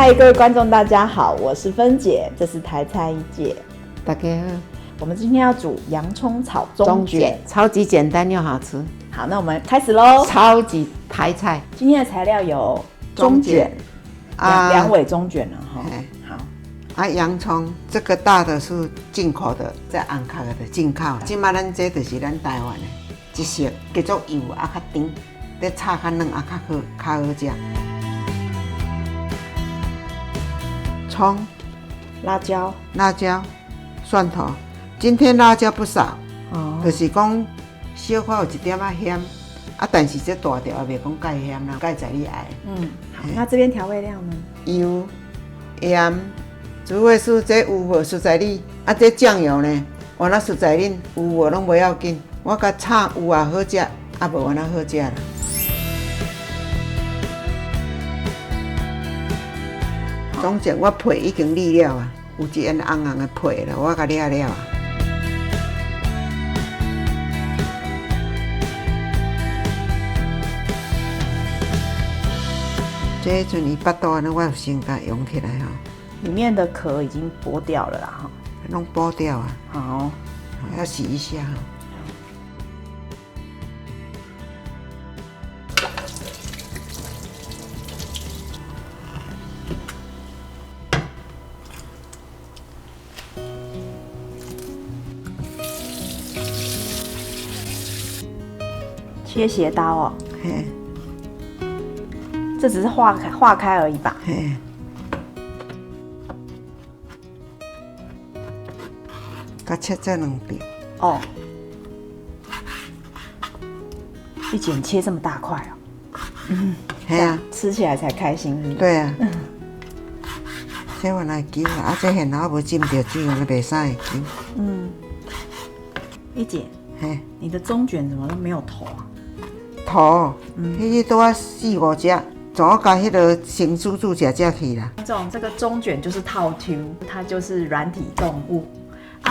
嗨，各位观众，大家好，我是芬姐，这是台菜一姐。大家好，我们今天要煮洋葱炒中卷，超级简单又好吃。好，那我们开始喽。超级台菜，今天的材料有中卷两尾中卷了哈。好，洋葱这个大的是进口的，这红壳的进口。今嘛咱这就是咱台湾的，一色叫做油较甜，咧炒较软较好食。葱、辣椒、蒜头，今天辣椒不少，就是讲小可有一点仔咸，但是这大条也袂讲介咸啦，介在你爱。好，那这边调味料呢？油、盐、煮的是这有无熟在你，这酱油呢，原来熟在恁，有无拢不要紧，我甲炒有也好食，无原来好食啦。中卷我皮已经沥了啊，有一圆红红的皮了，我甲沥了啊。这阵伊巴肚呢，我有先甲用起来哈。里面的壳已经剥掉了啦哈。弄剥掉啊。好，要洗一下哈。切斜刀哦，嘿，这只是化开而已吧？嘿，甲切这两边。哦，一剪切这么大块哦。嘿啊，吃起来才开心是不是？对啊。这我来揪啦，这现在无浸着水，我袂使会揪。一姐，嘿，你的中卷怎么都没有头啊？头，迄多啊4-5只，怎甲迄个成煮食去啦？这个中卷就是套 Q， 它就是软体动物。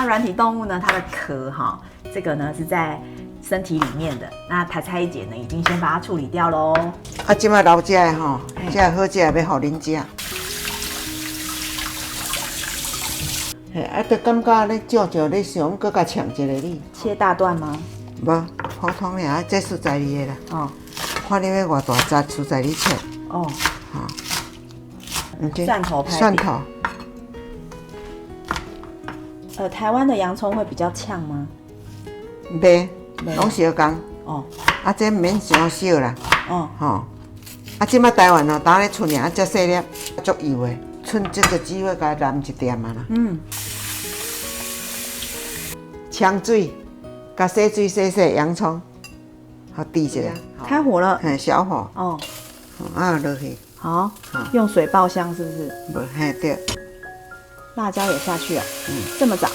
软体动物呢，它的壳哈，这个呢是在身体里面的。那台菜一姐呢，已经先把它处理掉喽。即摆老食的吼，这好食要互恁食。就感觉咧照你想，搁甲呛一个你。切大段吗？无，普通的这熟在你的啦。看你要偌大扎，熟在你切。蒜头拍。蒜头。台湾的洋葱会比较呛吗？袂，拢相共。这唔免伤小啦。即摆台湾当咧出尔这细粒，足油的，剩这个机会甲淋一点啊啦。呛水。甲洗水洗洋葱，好滴一下。开火了。小火。落去。好，用水爆香是不是？不，对。辣椒也下去啊。这么早。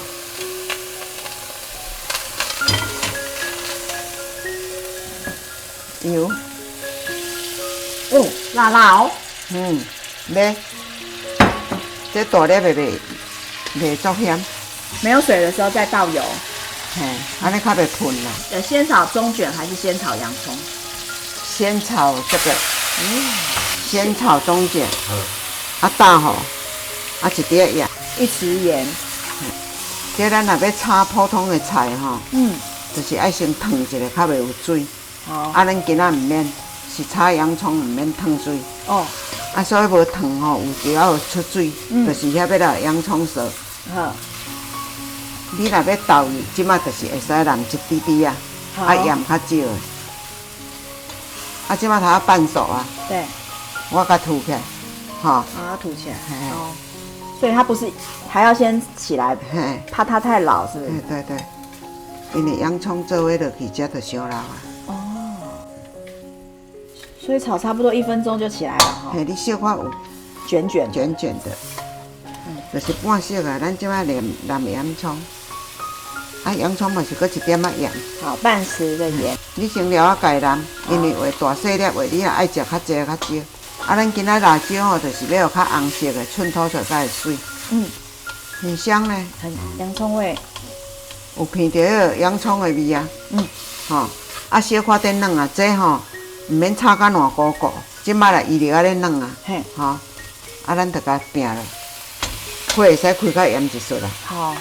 油。辣辣哦。要。这大粒袂足咸。没有水的时候再倒油。安尼较袂喷啦。先炒中卷还是先炒洋葱？先炒这个，先炒中卷，大火，一碟盐，1匙盐。这咱若要炒普通的菜吼，就是爱先烫一下，较袂有水。咱今仔唔免，是炒洋葱唔免烫水。所以无烫吼，有时候出水，就是遐要来洋葱熟。你若要倒伊，即马就是会使淋一滴滴啊，盐较少的。即马它半熟啊。对。我甲吐起来，把它吐起来。所以它不是还要先起来，怕它太老，是不是？对。因为洋葱做伙落去，才就烧老啊。所以炒差不多1分钟就起来了。你小可有卷的。就是半熟啊，咱即摆淋洋葱，洋葱嘛是搁一点仔盐，好，半匙的盐。你先了啊家淋，因为画大细粒画你也爱食较济较少。咱今仔辣椒吼，就是要有较红色的，寸土才会水。很香呢。很洋葱味。有闻到迄个洋葱的味啊。小可点软啊，这吼唔免炒到烂糊糊，即摆来伊就安尼软啊。咱就甲拼落，火会使开较严一撮啦。好。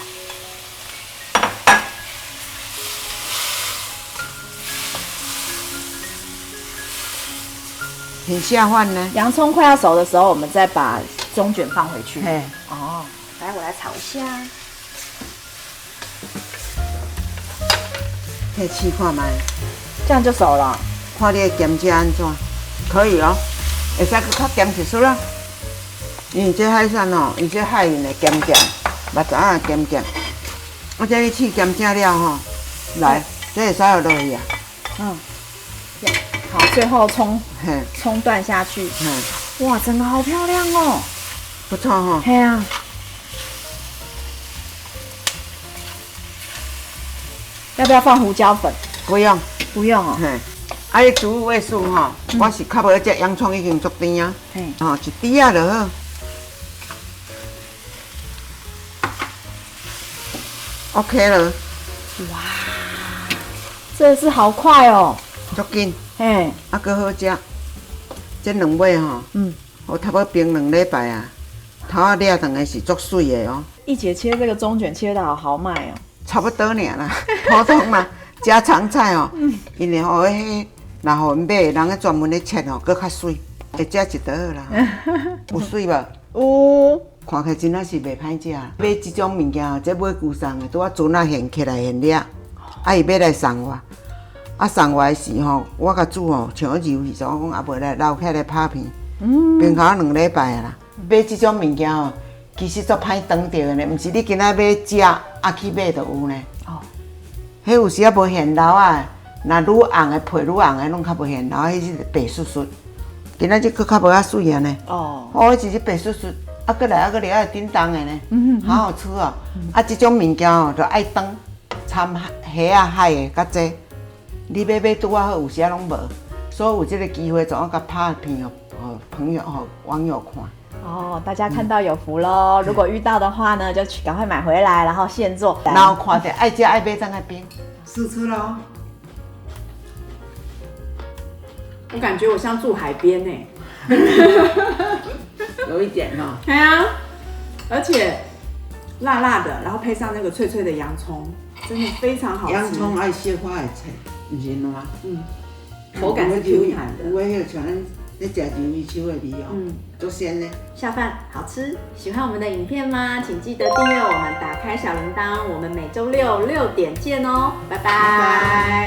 很下饭呢。洋葱快要熟的时候，我们再把中卷放回去。嘿，哦，来，我来炒一下。可以试看卖，这样就熟了。看你的咸食安怎？可以哦，会使搁较咸一撮啦。因为这海产哦，伊这海运的咸咸，目睭啊咸咸。我这你试咸食了吼，来，这会使落落去啊。嗯。好，最后嘿，葱段下去。哇，整个好漂亮哦。不错吼。嘿啊。要不要放胡椒粉？不用，不用哦。嘿，啊，你煮味素吼，我是较无食洋葱已经足甜啊。嘿，哦，一滴仔就好。OK 了。哇，这是好快哦。足紧。嘿，啊，搁好食。这两尾吼，我差不多冰2礼拜啊，头仔抓长的是足水的哦。一姐切这个中卷切得好豪迈哦。差不多尔啦，普通嘛，家常菜哦。因为吼，迄若互买的人咧专门咧切吼，搁较水，会食一道啦。有水无？有。看起来真正是袂歹食。买即种物件吼，这买旧送的，拄啊船啊现起来现了，啊伊要来送我，啊送我的时吼，我甲煮吼，像揉去，所以我讲也袂来捞起来拍片。冰烤2礼拜啦。买即种物件吼。其实足歹当着的呢，毋是你今仔要食，啊去买就有呢。哦，迄有时啊无现捞啊，若愈红的皮愈红的，拢较无现捞，迄是白雪雪。今仔日佫较无遐水啊呢。哦，哦，迄是白雪雪，啊佫来啊佫来啊叮当的呢，好好吃哦。啊，即种物件哦，就爱当掺虾啊海的较济。你要买拄啊好，有时啊拢无，所以有即个机会，就我甲拍片哦，朋友哦网友看。哦，大家看到有福喽！如果遇到的话呢，就去赶快买回来，然后现做。然后看到爱吃爱买，再来冰试吃咯。我感觉我像住海边呢，有一点哦。对啊，而且辣辣的，然后配上那个脆脆的洋葱，真的非常好吃。洋葱爱小花的菜，唔是烂。口感是 Q 弹的。有诶，像咱咧食鱿鱼手的味哦，足鲜呢。下饭好吃，喜欢我们的影片吗？请记得订阅我们，打开小铃铛，我们每周六6点见哦，拜拜。